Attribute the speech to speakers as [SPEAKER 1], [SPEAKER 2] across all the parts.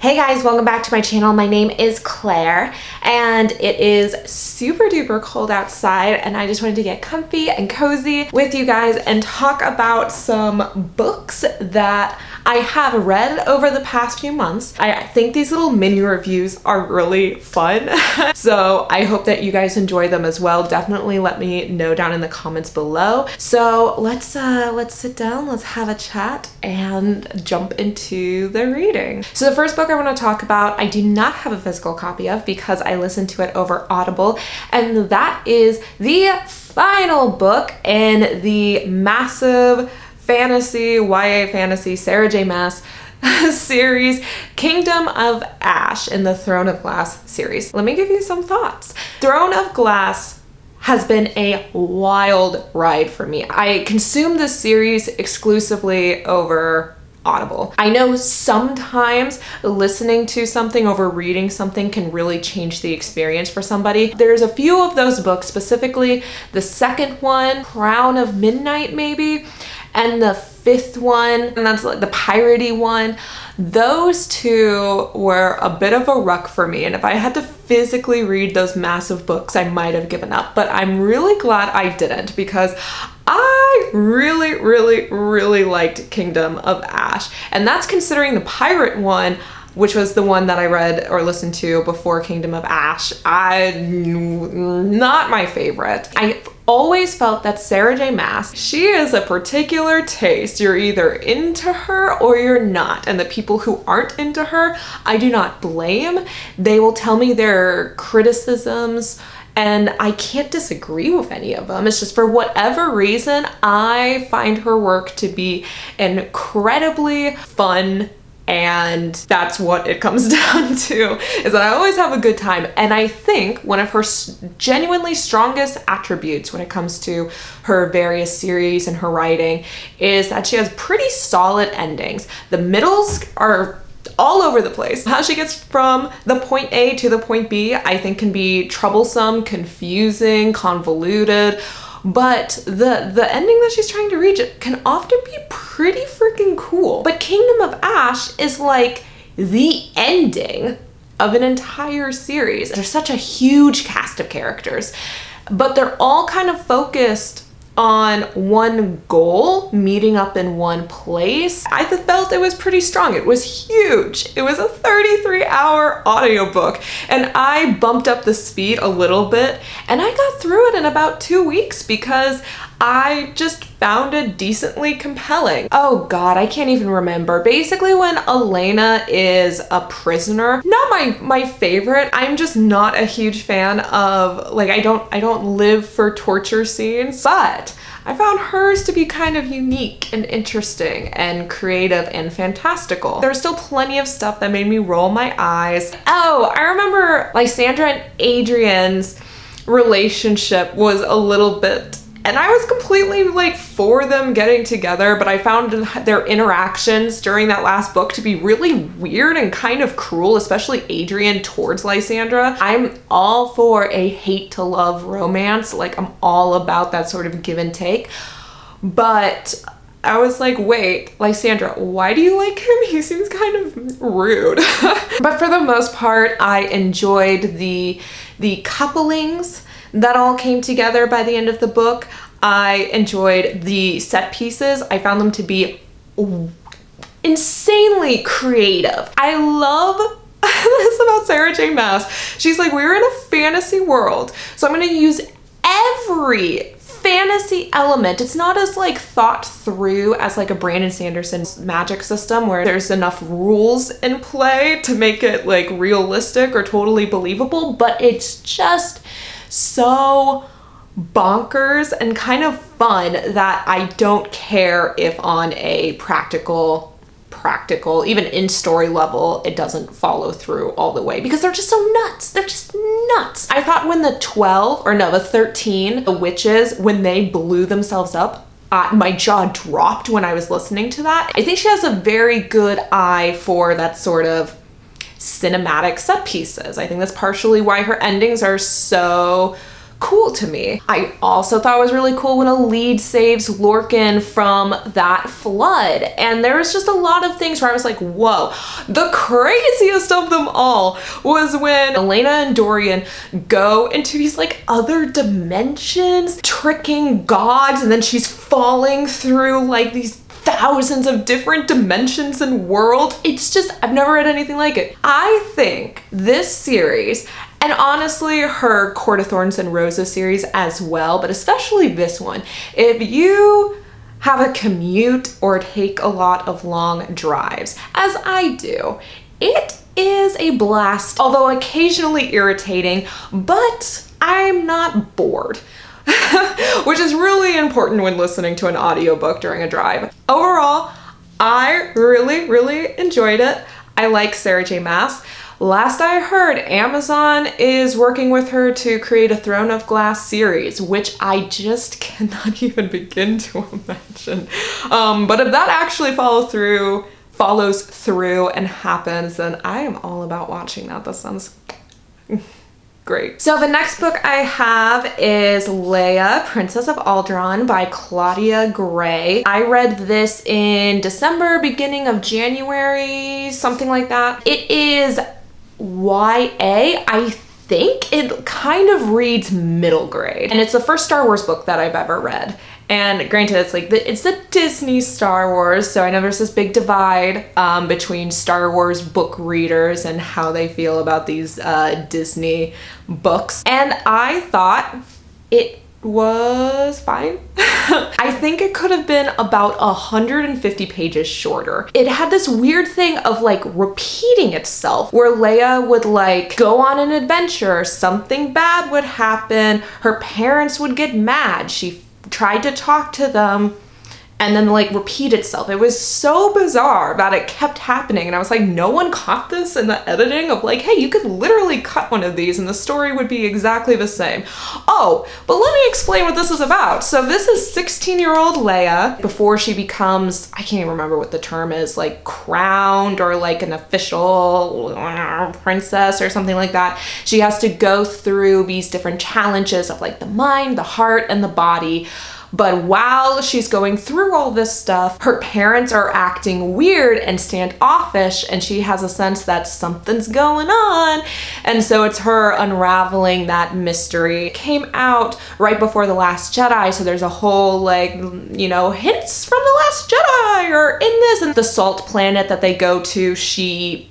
[SPEAKER 1] Hey guys, welcome back to my channel. My name is Claire and it is super duper cold outside and I just wanted to get comfy and cozy with you guys and talk about some books that I have read over the past few months. I think these little mini reviews are really fun. So I hope that you guys enjoy them as well. Definitely let me know down in the comments below. So let's sit down, let's have a chat and jump into the reading. So the first book I want to talk about, I do not have a physical copy of because I listened to it over Audible, and that is the final book in the massive fantasy, YA fantasy, Sarah J. Maas series, Kingdom of Ash in the Throne of Glass series. Let me give you some thoughts. Throne of Glass has been a wild ride for me. I consumed this series exclusively over Audible. I know sometimes listening to something over reading something can really change the experience for somebody. There's a few of those books, specifically the second one, Crown of Midnight maybe, and the fifth one, and that's like the piratey one. Those two were a bit of a ruck for me, and if I had to physically read those massive books, I might have given up, but I'm really glad I didn't because I really liked Kingdom of Ash, and that's considering the pirate one, which was the one that I read or listened to before Kingdom of Ash. Not my favorite. I always felt that Sarah J. Maas, she is a particular taste. You're either into her or you're not. And the people who aren't into her, I do not blame. They will tell me their criticisms and I can't disagree with any of them. It's just for whatever reason, I find her work to be incredibly fun, and that's what it comes down to, is that I always have a good time. And I think one of her genuinely strongest attributes when it comes to her various series and her writing is that she has pretty solid endings. The middles are all over the place. How she gets from the point A to the point B, I think can be troublesome, confusing, convoluted, but the ending that she's trying to reach can often be pretty freaking cool. But Kingdom of Ash is like the ending of an entire series. There's such a huge cast of characters, but they're all kind of focused on one goal, meeting up in one place. I felt it was pretty strong. It was huge. It was a 33-hour audiobook, and I bumped up the speed a little bit, and I got through it in about 2 weeks because I just found it decently compelling. Oh God, I can't even remember. Basically when Elena is a prisoner, not my favorite. I'm just not a huge fan of, like, I don't live for torture scenes, but I found hers to be kind of unique and interesting and creative and fantastical. There's still plenty of stuff that made me roll my eyes. Oh, I remember Lysandra and Adrian's relationship was a little bit, and I was completely like for them getting together, but I found their interactions during that last book to be really weird and kind of cruel, especially Adrian towards Lysandra. I'm all for a hate to love romance. Like, I'm all about that sort of give and take. But I was like, wait, Lysandra, why do you like him? He seems kind of rude. But for the most part, I enjoyed the couplings that all came together by the end of the book. I enjoyed the set pieces. I found them to be insanely creative. I love this about Sarah J. Maas. She's like, we're in a fantasy world, so I'm gonna use every fantasy element. It's not as like thought through as like a Brandon Sanderson's magic system where there's enough rules in play to make it like realistic or totally believable, but it's just so bonkers and kind of fun that I don't care if on a practical, even in story level, it doesn't follow through all the way because they're just so nuts. They're just nuts. I thought when the 13, the witches, when they blew themselves up, my jaw dropped when I was listening to that. I think she has a very good eye for that sort of cinematic set pieces. I think that's partially why her endings are so cool to me. I also thought it was really cool when a lead saves Lorcan from that flood. And there was just a lot of things where I was like, whoa. The craziest of them all was when Elena and Dorian go into these like other dimensions, tricking gods, and then she's falling through like these thousands of different dimensions and worlds. It's just, I've never read anything like it. I think this series, and honestly her Court of Thorns and Roses series as well, but especially this one, if you have a commute or take a lot of long drives, as I do, it is a blast, although occasionally irritating, but I'm not bored. Which is really important when listening to an audiobook during a drive. Overall, I really enjoyed it. I like Sarah J. Maas. Last I heard, Amazon is working with her to create a Throne of Glass series, which I just cannot even begin to imagine. But if that actually follows through and happens, then I am all about watching that. That sounds great. So the next book I have is Leia, Princess of Alderaan by Claudia Gray. I read this in December, beginning of January, something like that. It is YA. I think it kind of reads middle grade. And it's the first Star Wars book that I've ever read. And granted, it's like it's the Disney Star Wars, so I know there's this big divide between Star Wars book readers and how they feel about these Disney books. And I thought it was fine. I think it could have been about 150 pages shorter. It had this weird thing of like repeating itself, where Leia would like go on an adventure, something bad would happen, her parents would get mad, she tried to talk to them, and then like repeat itself. It was so bizarre that it kept happening, and I was like, no one caught this in the editing of like, hey, you could literally cut one of these and the story would be exactly the same. Oh, but let me explain what this is about. So this is 16-year-old Leia before she becomes, I can't even remember what the term is, like crowned or like an official princess or something like that. She has to go through these different challenges of like the mind, the heart, and the body. But while she's going through all this stuff, her parents are acting weird and standoffish, and she has a sense that something's going on. And so it's her unraveling that mystery. It came out right before The Last Jedi, so there's a whole like, you know, hints from The Last Jedi are in this. And the salt planet that they go to,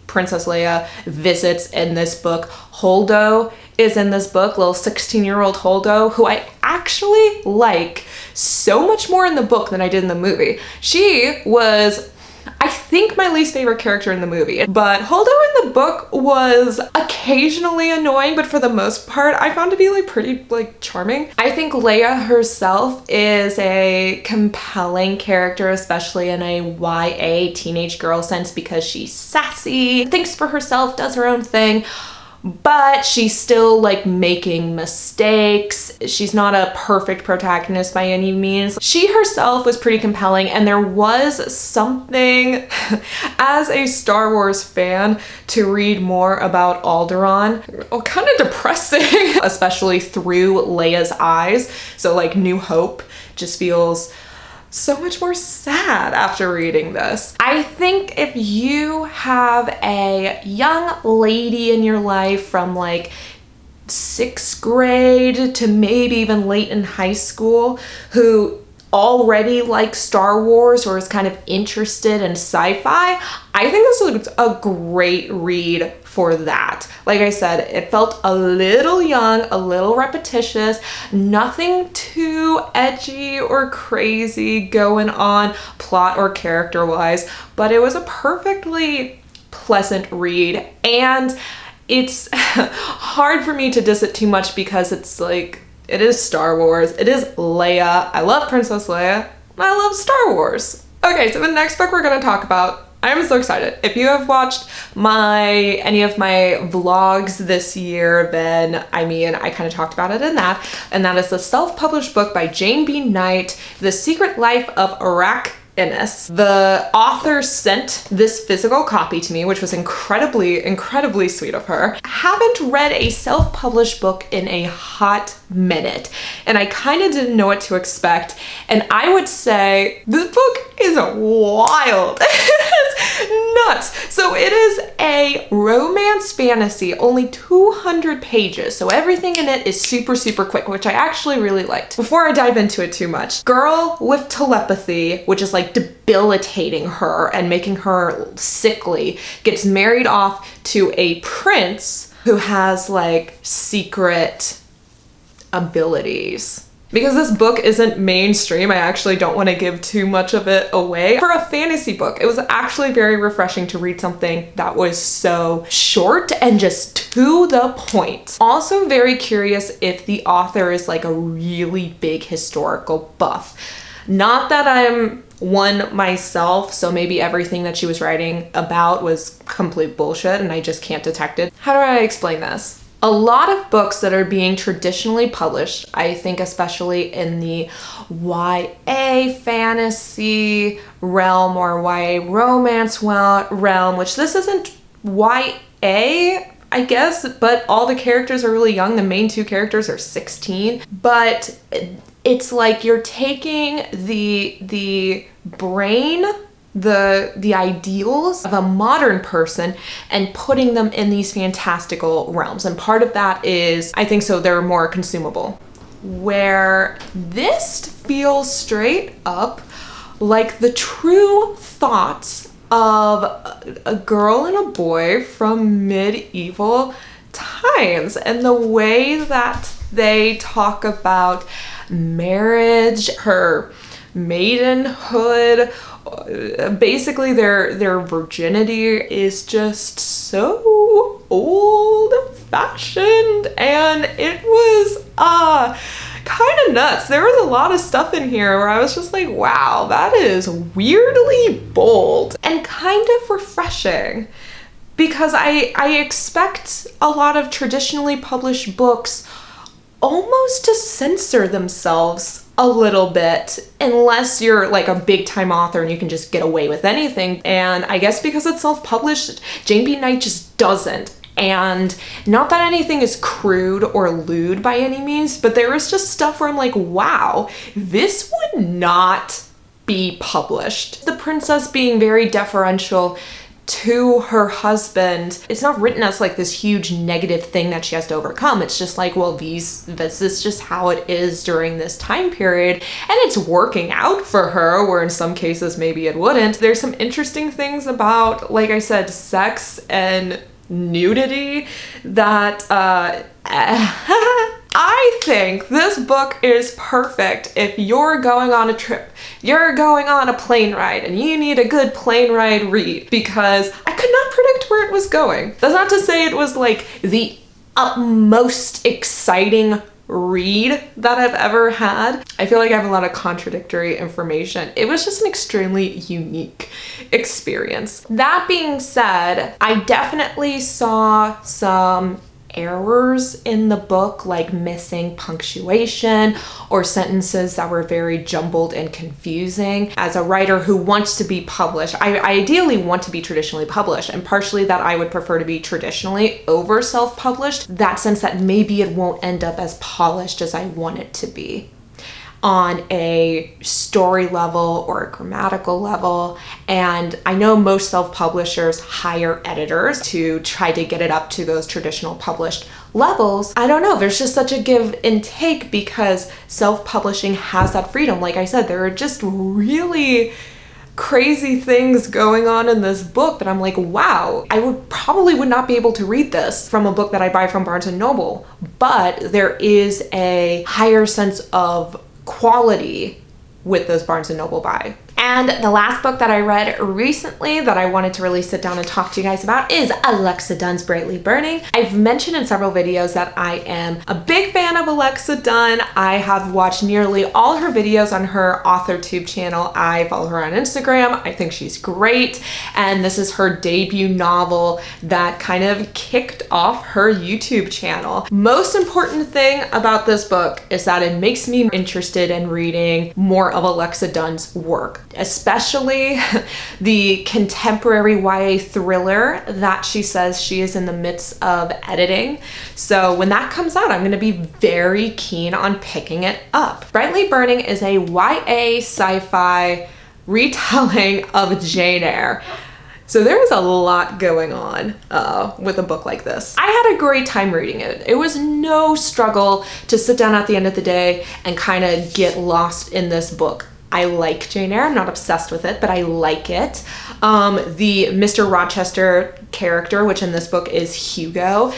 [SPEAKER 1] Princess Leia visits in this book. Holdo is in this book, little 16-year-old Holdo, who I actually like so much more in the book than I did in the movie. She was, I think, my least favorite character in the movie, but Holdo in the book was occasionally annoying, but for the most part, I found to be like pretty like charming. I think Leia herself is a compelling character, especially in a YA teenage girl sense, because she's sassy, thinks for herself, does her own thing, but she's still like making mistakes. She's not a perfect protagonist by any means. She herself was pretty compelling, and there was something as a Star Wars fan to read more about Alderaan. Kind of depressing, especially through Leia's eyes. So like New Hope just feels so much more sad after reading this. I think if you have a young lady in your life from like 6th grade to maybe even late in high school who already likes Star Wars or is kind of interested in sci-fi, I think this is a great read for that. Like I said, it felt a little young, a little repetitious, nothing too edgy or crazy going on plot or character-wise, but it was a perfectly pleasant read, and it's hard for me to diss it too much because it's like, it is Star Wars, it is Leia, I love Princess Leia, and I love Star Wars. Okay, so the next book we're gonna talk about, I'm so excited. If you have watched any of my vlogs this year, then I mean, I kind of talked about it in that, and that is the self-published book by Jane B. Knight, The Secret Life of Arach Innis. The author sent this physical copy to me, which was incredibly sweet of her. I haven't read a self-published book in a hot minute, and I kind of didn't know what to expect, and I would say this book is wild. It's nuts. So it is a romance fantasy, only 200 pages, so everything in it is super quick, which I actually really liked. Before I dive into it too much, girl with telepathy, which is like debilitating her and making her sickly, gets married off to a prince who has like secret abilities. Because this book isn't mainstream, I actually don't want to give too much of it away. For a fantasy book, it was actually very refreshing to read something that was so short and just to the point. Also very curious if the author is like a really big historical buff. Not that I'm one myself, so maybe everything that she was writing about was complete bullshit and I just can't detect it. How do I explain this? A lot of books that are being traditionally published, I think especially in the YA fantasy realm or YA romance realm, which this isn't YA, I guess, but all the characters are really young. The main two characters are 16, but it's like you're taking the brain, the ideals of a modern person and putting them in these fantastical realms. And part of that is, I think so, they're more consumable. Where this feels straight up like the true thoughts of a girl and a boy from medieval times, and the way that they talk about marriage, her maidenhood, basically their virginity is just so old-fashioned, and it was kind of nuts. There was a lot of stuff in here where I was just like, wow, that is weirdly bold and kind of refreshing, because I expect a lot of traditionally published books almost to censor themselves a little bit, unless you're like a big time author and you can just get away with anything. And I guess because it's self-published, Jane B. Knight just doesn't. And not that anything is crude or lewd by any means, but there is just stuff where I'm like, wow, this would not be published. The princess being very deferential to her husband, it's not written as like this huge negative thing that she has to overcome. It's just like, well, this is just how it is during this time period, and it's working out for her, where in some cases maybe it wouldn't. There's some interesting things about, like I said, sex and nudity that I think this book is perfect if you're going on a trip, you're going on a plane ride, and you need a good plane ride read, because I could not predict where it was going. That's not to say it was like the utmost exciting read that I've ever had. I feel like I have a lot of contradictory information. It was just an extremely unique experience. That being said, I definitely saw some errors in the book, like missing punctuation or sentences that were very jumbled and confusing. As a writer who wants to be published, I ideally want to be traditionally published, and partially that I would prefer to be traditionally over self-published, that sense that maybe it won't end up as polished as I want it to be on a story level or a grammatical level. And I know most self-publishers hire editors to try to get it up to those traditional published levels. I don't know, there's just such a give and take, because self-publishing has that freedom. Like I said, there are just really crazy things going on in this book that I'm like, wow, I probably would not be able to read this from a book that I buy from Barnes & Noble, but there is a higher sense of quality with those Barnes & Noble buy. And the last book that I read recently that I wanted to really sit down and talk to you guys about is Alexa Dunn's Brightly Burning. I've mentioned in several videos that I am a big fan of Alexa Dunn. I have watched nearly all her videos on her AuthorTube channel. I follow her on Instagram. I think she's great. And this is her debut novel that kind of kicked off her YouTube channel. Most important thing about this book is that it makes me interested in reading more of Alexa Dunn's work. especially the contemporary YA thriller that she says she is in the midst of editing. So when that comes out, I'm going to be very keen on picking it up. Brightly Burning is a YA sci-fi retelling of Jane Eyre. So there was a lot going on with a book like this. I had a great time reading it. It was no struggle to sit down at the end of the day and kind of get lost in this book. I like Jane Eyre. I'm not obsessed with it, but I like it. The Mr. Rochester character, which in this book is Hugo,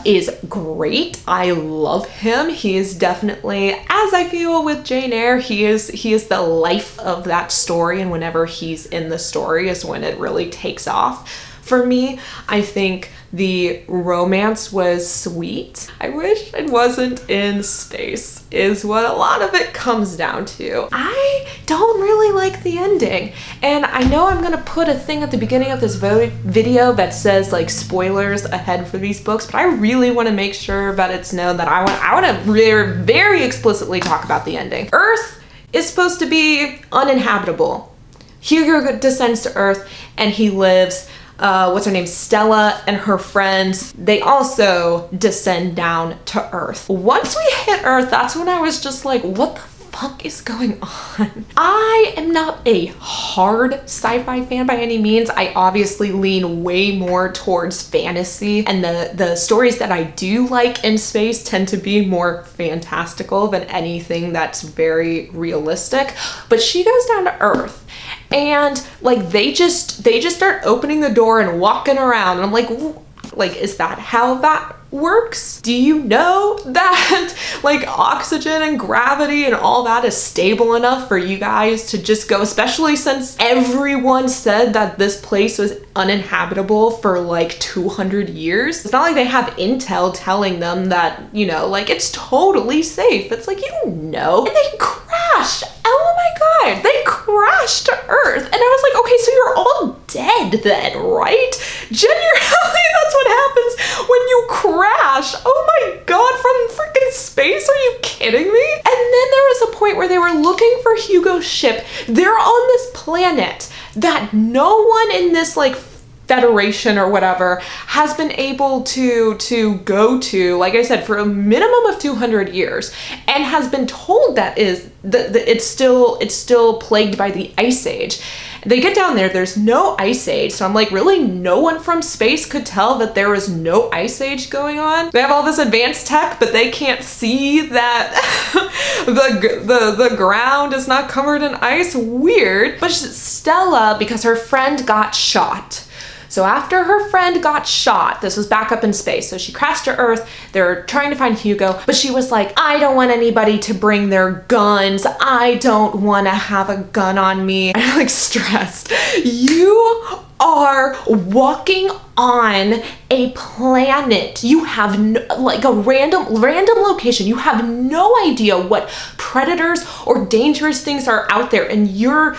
[SPEAKER 1] is great. I love him. He is definitely, as I feel with Jane Eyre, he is the life of that story, and whenever he's in the story is when it really takes off. For me, I think the romance was sweet. I wish it wasn't in space, is what a lot of it comes down to. I don't really like the ending. And I know I'm gonna put a thing at the beginning of this video that says like spoilers ahead for these books, but I really wanna make sure that it's known that I wanna very explicitly talk about the ending. Earth is supposed to be uninhabitable. Hugo descends to Earth and he lives. What's her name? Stella and her friends, they also descend down to Earth. Once we hit Earth, that's when I was just like, what the fuck is going on? I am not a hard sci-fi fan by any means. I obviously lean way more towards fantasy, and the stories that I do like in space tend to be more fantastical than anything that's very realistic. But she goes down to Earth. And like they just start opening the door and walking around, and I'm like, is that how that works? Do you know that like oxygen and gravity and all that is stable enough for you guys to just go, especially since everyone said that this place was uninhabitable for like 200 years? It's not like they have intel telling them that, you know, like it's totally safe. It's like, you don't know. And they crash. Oh my God, they crashed to Earth. And I was like, okay, so you're all dead then, right? Generally, that's what happens when you crash. Oh my God, from freaking space? Are you kidding me? And then there was a point where they were looking for Hugo's ship. They're on this planet that no one in this like Federation or whatever has been able to go to, like I said, for a minimum of 200 years, and has been told that it's still plagued by the Ice Age. They get down there, there's no Ice Age, so I'm like, really, no one from space could tell that there was no Ice Age going on? They have all this advanced tech, but they can't see that the ground is not covered in ice? Weird. But Stella, because her friend got shot. So after her friend got shot, this was back up in space, so she crashed to Earth, they're trying to find Hugo, but she was like, I don't want anybody to bring their guns, I don't want to have a gun on me. I'm like stressed. You are walking on a planet. You have like a random location. You have no idea what predators or dangerous things are out there, and your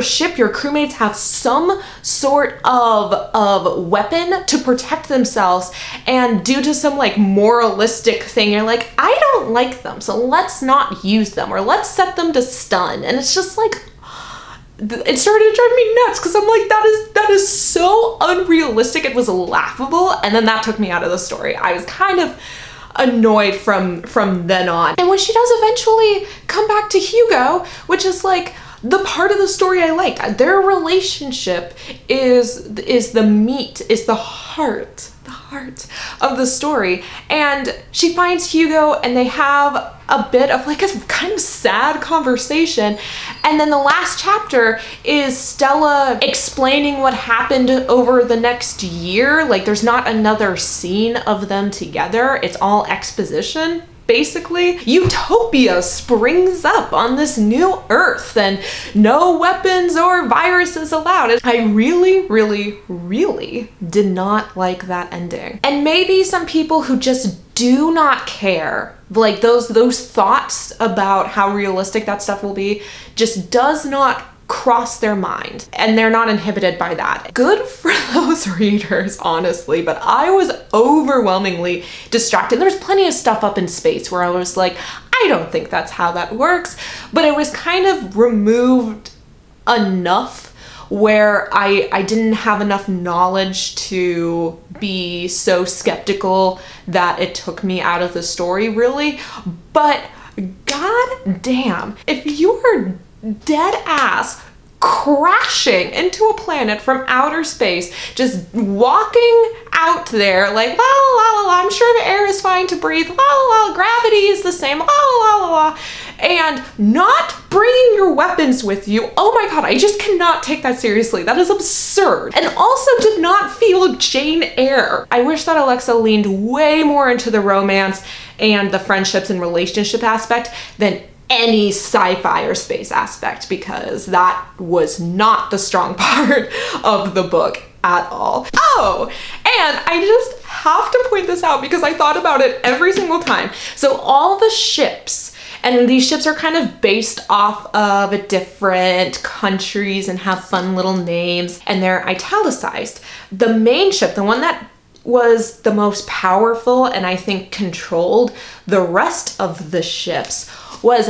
[SPEAKER 1] ship, your crewmates have some sort of weapon to protect themselves, and due to some like moralistic thing, you're like, I don't like them, so let's not use them, or let's set them to stun. And it's just like, it started to drive me nuts, because I'm like, that is so unrealistic. It was laughable, and then that took me out of the story. I was kind of annoyed from then on. And when she does eventually come back to Hugo, which is like the part of the story I liked, their relationship is the meat, is the heart of the story. And she finds Hugo and they have a bit of like a kind of sad conversation. And then the last chapter is Stella explaining what happened over the next year. Like there's not another scene of them together. It's all exposition. Basically, utopia springs up on this new Earth and no weapons or viruses allowed. I really did not like that ending. And maybe some people who just do not care, like those thoughts about how realistic that stuff will be, just does not cross their mind, and they're not inhibited by that. Good for those readers, honestly, but I was overwhelmingly distracted. There's plenty of stuff up in space where I was like, I don't think that's how that works, but it was kind of removed enough where I didn't have enough knowledge to be so skeptical that it took me out of the story, really. But god damn, if you're dead ass crashing into a planet from outer space, just walking out there like la la la la, I'm sure the air is fine to breathe, la la la, gravity is the same, la la la la, and not bringing your weapons with you, oh my god, I just cannot take that seriously. That is absurd. And also did not feel Jane Eyre. I wish that Alexa leaned way more into the romance and the friendships and relationship aspect than any sci-fi or space aspect, because that was not the strong part of the book at all. Oh, and I just have to point this out because I thought about it every single time. So all the ships, and these ships are kind of based off of different countries and have fun little names, and they're italicized. The main ship, the one that was the most powerful and I think controlled the rest of the ships, was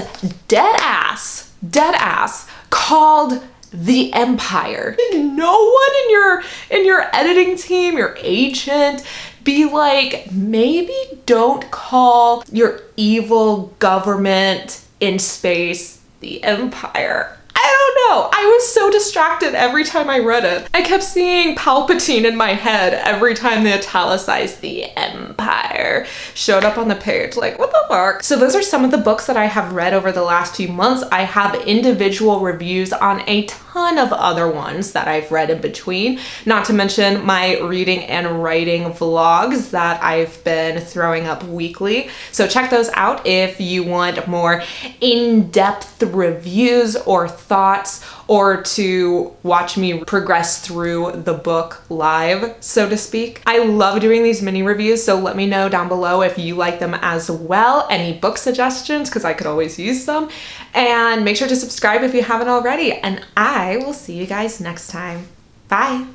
[SPEAKER 1] dead ass called the Empire. Did no one in your editing team, your agent, be like, maybe don't call your evil government in space the Empire? I don't know. I was so distracted every time I read it. I kept seeing Palpatine in my head every time the italicized the Empire showed up on the page. Like, what the fuck? So those are some of the books that I have read over the last few months. I have individual reviews on a ton of other ones that I've read in between, not to mention my reading and writing vlogs that I've been throwing up weekly. So check those out if you want more in-depth reviews or thoughts, or to watch me progress through the book live, so to speak. I love doing these mini reviews, so let me know down below if you like them as well. Any book suggestions, because I could always use some. And make sure to subscribe if you haven't already, and I will see you guys next time. Bye.